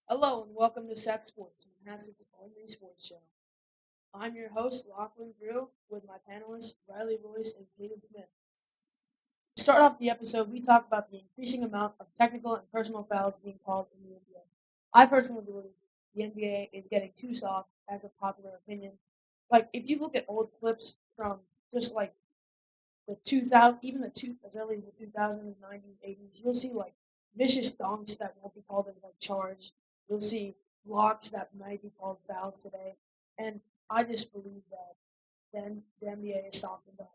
Hello and welcome to Set Sports, Manhasset's only sports show. I'm your host, Lachlan Drew, with my panelists, Riley Royce and Caden Smith. To start off the episode, we talk about the increasing amount of technical and personal fouls being called in the NBA. I personally believe the NBA is getting too soft, as a popular opinion. Like, if you look at old clips from just like the 2000, even as early as the 2000s, 90s, 80s, you'll see like vicious dunks that won't be called as like charged. You'll see blocks that might be called fouls today, and I just believe that then the NBA is softened up.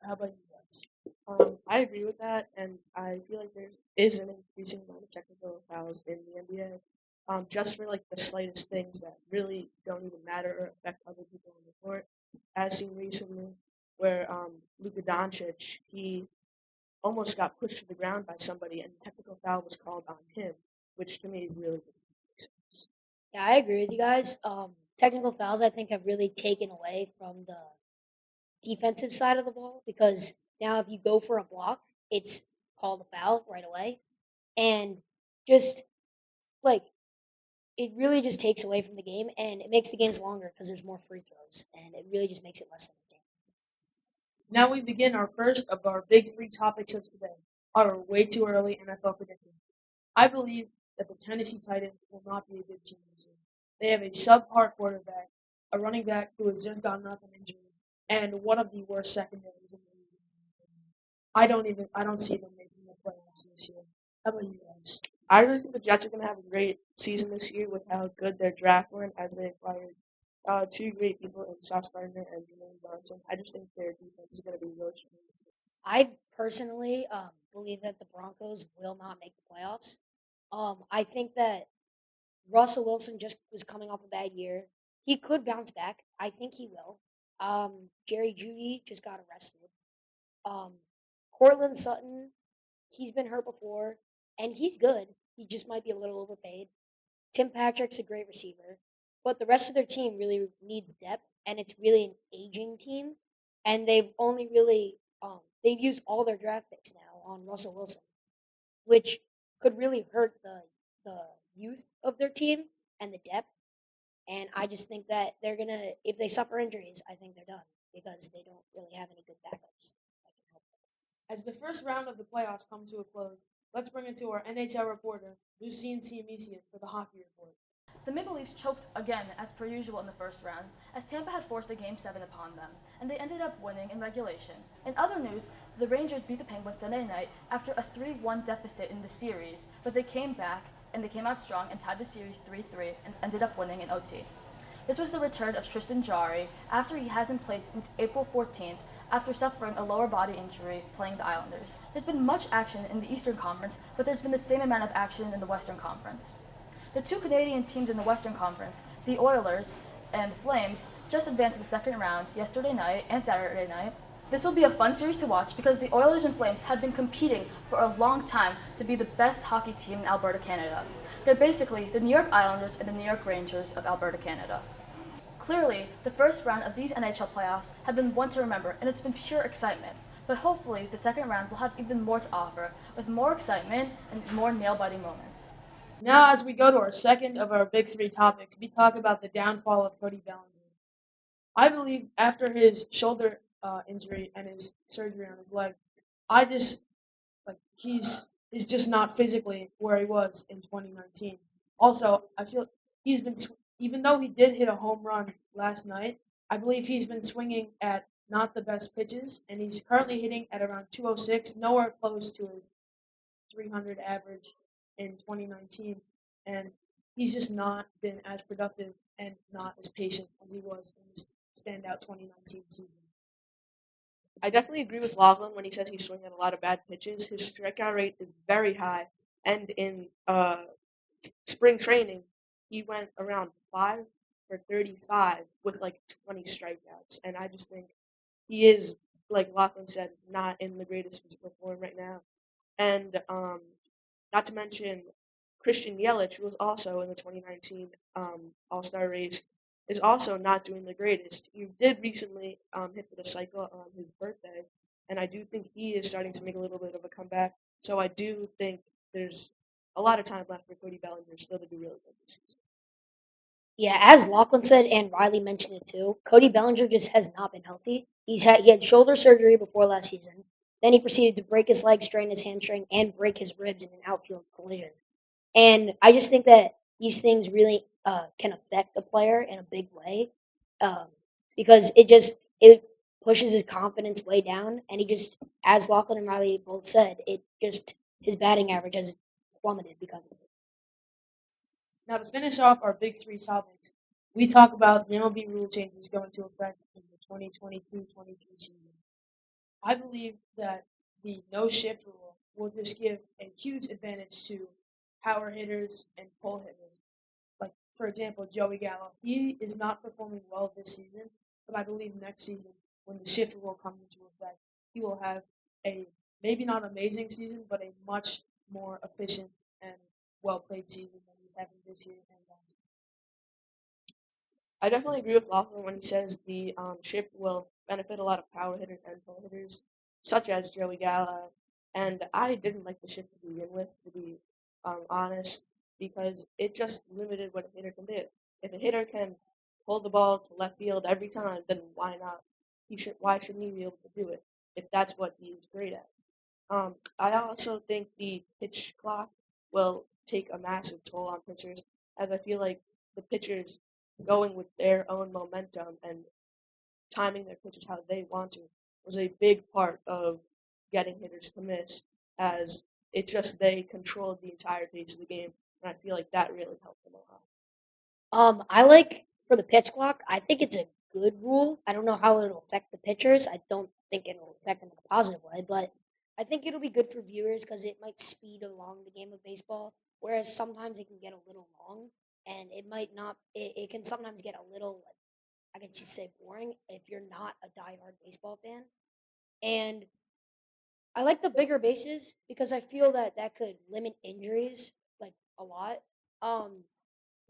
How about you guys? I agree with that, and I feel like there is an increasing amount of technical fouls in the NBA, just for like the slightest things that really don't even matter or affect other people on the court. As seen recently, where Luka Doncic he almost got pushed to the ground by somebody, and a technical foul was called on him, which to me really didn't make sense. Yeah, I agree with you guys. Technical fouls, I think, have really taken away from the defensive side of the ball because now if you go for a block, it's called a foul right away. And just like it really just takes away from the game and it makes the games longer because there's more free throws and it really just makes it less entertaining. Now we begin our first of our big three topics of today: our way too early NFL predictions. I believe that the Tennessee Titans will not be a good team this year. They have a subpar quarterback, a running back who has just gotten off an injury, and one of the worst secondaries in the league. I don't see them making the playoffs this year. How about you guys? I really think the Jets are going to have a great season this year with how good their draft went as they acquired two great people in Sauce Gardner and Jermaine Johnson. I just think their defense is going to be really strong this year. I personally believe that the Broncos will not make the playoffs. I think that Russell Wilson just was coming off a bad year. He could bounce back. I think he will. Jerry Judy just got arrested. Um, Cortland Sutton, he's been hurt before, and he's good. He just might be a little overpaid. Tim Patrick's a great receiver, but the rest of their team really needs depth, and it's really an aging team. And they've only really they've used all their draft picks now on Russell Wilson, which could really hurt the youth of their team and the depth. And I just think that they're gonna, if they suffer injuries, I think they're done because they don't really have any good backups that can help them. As the first round of the playoffs come to a close, let's bring it to our NHL reporter, Lucien Siamisian, for the hockey report. The Maple Leafs choked again, as per usual in the first round, as Tampa had forced a Game 7 upon them, and they ended up winning in regulation. In other news, the Rangers beat the Penguins Sunday night after a 3-1 deficit in the series, but they came back and they came out strong and tied the series 3-3 and ended up winning in OT. This was the return of Tristan Jarry after he hasn't played since April 14th after suffering a lower body injury playing the Islanders. There's been much action in the Eastern Conference, but there's been the same amount of action in the Western Conference. The two Canadian teams in the Western Conference, the Oilers and the Flames, just advanced to the second round yesterday night and Saturday night. This will be a fun series to watch because the Oilers and Flames have been competing for a long time to be the best hockey team in Alberta, Canada. They're basically the New York Islanders and the New York Rangers of Alberta, Canada. Clearly, the first round of these NHL playoffs have been one to remember, and it's been pure excitement. But hopefully, the second round will have even more to offer, with more excitement and more nail-biting moments. Now, as we go to our second of our big three topics, we talk about the downfall of Cody Bellinger. I believe after his shoulder injury and his surgery on his leg, I just like he's just not physically where he was in 2019. Also, I feel he's been even though he did hit a home run last night, I believe he's been swinging at not the best pitches, and he's currently hitting at around 206, nowhere close to his 300 average in 2019, and he's just not been as productive and not as patient as he was in his standout 2019 season. I definitely agree with Lachlan when he says he's swinging at a lot of bad pitches. His strikeout rate is very high, and in spring training, he went around 5 for 35 with like 20 strikeouts, and I just think he is, like Lachlan said, not in the greatest physical form right now. And not to mention Christian Yelich, who was also in the 2019 All-Star race, is also not doing the greatest. He did recently hit for the cycle on his birthday, and I do think he is starting to make a little bit of a comeback. So I do think there's a lot of time left for Cody Bellinger still to do really good this season. Yeah, as Lachlan said and Riley mentioned it too, Cody Bellinger just has not been healthy. He had shoulder surgery before last season. Then he proceeded to break his leg, strain his hamstring, and break his ribs in an outfield collision. And I just think that these things really can affect the player in a big way, um, because it pushes his confidence way down, and he just, as Lachlan and Riley both said, it just his batting average has plummeted because of it. Now, to finish off our big three topics, we talk about the MLB rule changes going into effect in the 2022-23 season. I believe that the no shift rule will just give a huge advantage to power hitters and pull hitters. Like, for example, Joey Gallo. He is not performing well this season, but I believe next season, when the shift rule comes into effect, he will have a maybe not amazing season, but a much more efficient and well-played season than he's having this year and last year. I definitely agree with Lachlan when he says the shift will benefit a lot of power hitters and pull hitters, such as Joey Gallo. And I didn't like the shift to begin with, to be honest, because it just limited what a hitter can do. If a hitter can pull the ball to left field every time, then why not? Why shouldn't he be able to do it if that's what he's great at? I also think the pitch clock will take a massive toll on pitchers, as I feel like the pitchers going with their own momentum and timing their pitches how they want to was a big part of getting hitters to miss, as they controlled the entire pace of the game, and I feel like that really helped them a lot. I like for the pitch clock. I think it's a good rule. I don't know how it'll affect the pitchers. I don't think it'll affect them in a positive way, but I think it'll be good for viewers because it might speed along the game of baseball. Whereas sometimes it can get a little long, and it might not. It can sometimes get a little, I guess you'd say, boring if you're not a diehard baseball fan. And I like the bigger bases because I feel that that could limit injuries like a lot. Um,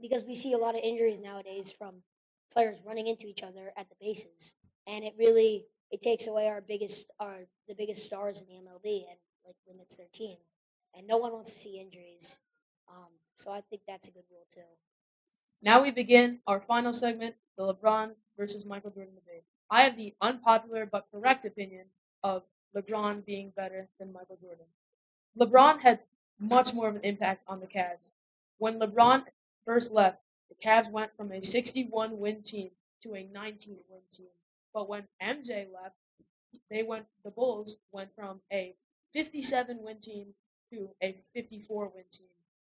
because we see a lot of injuries nowadays from players running into each other at the bases, and it takes away our the biggest stars in the MLB and like limits their team, and no one wants to see injuries. So I think that's a good rule too. Now we begin our final segment, the LeBron versus Michael Jordan debate. I have the unpopular but correct opinion of LeBron being better than Michael Jordan. LeBron had much more of an impact on the Cavs. When LeBron first left, the Cavs went from a 61-win team to a 19-win team. But when MJ left, the Bulls went from a 57-win team to a 54-win team,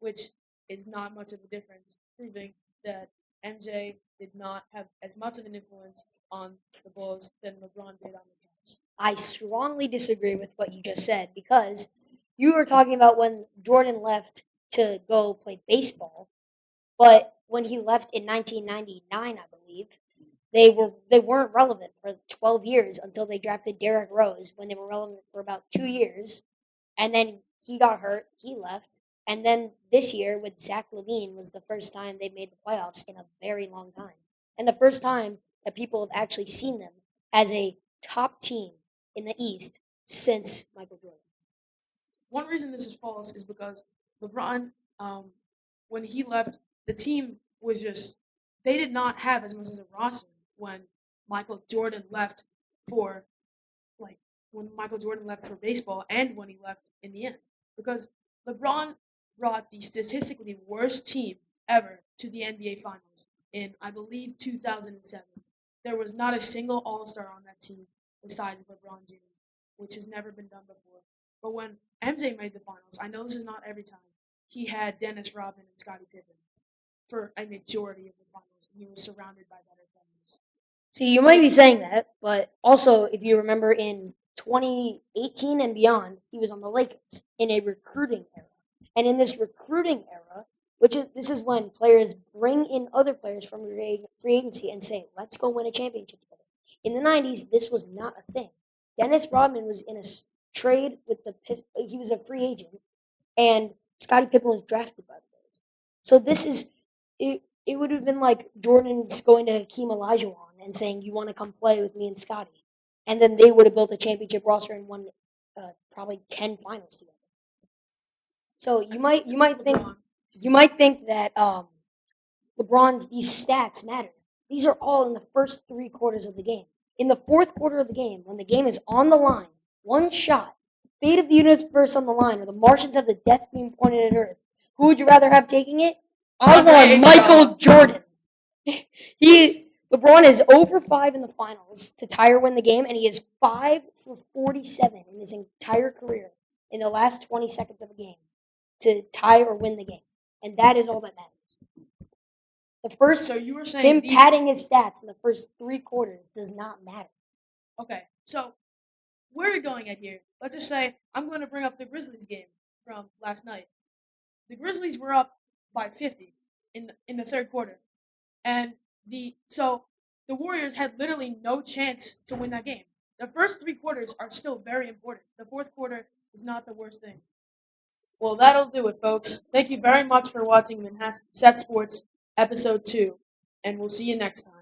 which is not much of a difference, proving that MJ did not have as much of an influence on the Bulls than LeBron did on the Cavs. I strongly disagree with what you just said because you were talking about when Jordan left to go play baseball, but when he left in 1999, I believe, they weren't relevant for 12 years until they drafted Derrick Rose when they were relevant for about 2 years, and then he got hurt, he left, and then this year with Zach LaVine was the first time they made the playoffs in a very long time, and the first time that people have actually seen them as a top team in the East since Michael Jordan. One reason this is false is because LeBron, when he left, the team was just, they did not have as much as a roster when Michael Jordan left for, when Michael Jordan left for baseball and when he left in the end. Because LeBron brought the statistically worst team ever to the NBA Finals in, I believe, 2007. There was not a single All-Star on that team besides LeBron James, which has never been done before. But when MJ made the finals, I know this is not every time, he had Dennis Rodman and Scottie Pippen for a majority of the finals, and he was surrounded by better players. See, you might be saying that, but also if you remember in 2018 and beyond, he was on the Lakers in a recruiting era. And in this recruiting era, this is when players bring in other players from free agency and say, let's go win a championship together. In the 90s, this was not a thing. Dennis Rodman was in a trade with he was a free agent, and Scottie Pippen was drafted by the Bulls. So it would have been like Jordan's going to Hakeem Olajuwon and saying, you want to come play with me and Scottie. And then they would have built a championship roster and won probably 10 finals together. So you might think LeBron. that LeBron's these stats matter. These are all in the first 3 quarters of the game. In the fourth quarter of the game, when the game is on the line, one shot, fate of the universe on the line, or the Martians have the death beam pointed at Earth. Who would you rather have taking it? I want Michael Jordan. LeBron is 0 for 5 in the finals to tie or win the game, and he is 5 for 47 in his entire career in the last 20 seconds of a game to tie or win the game. And that is all that matters. The first, So you were saying him padding his stats in the first 3 quarters does not matter. Okay, so where are we going at here? Let's just say I'm going to bring up the Grizzlies game from last night. The Grizzlies were up by 50 in the third quarter, and the Warriors had literally no chance to win that game. The first 3 quarters are still very important. The fourth quarter is not the worst thing. Well, that'll do it, folks. Thank you very much for watching Manhasset Sports Episode 2, and we'll see you next time.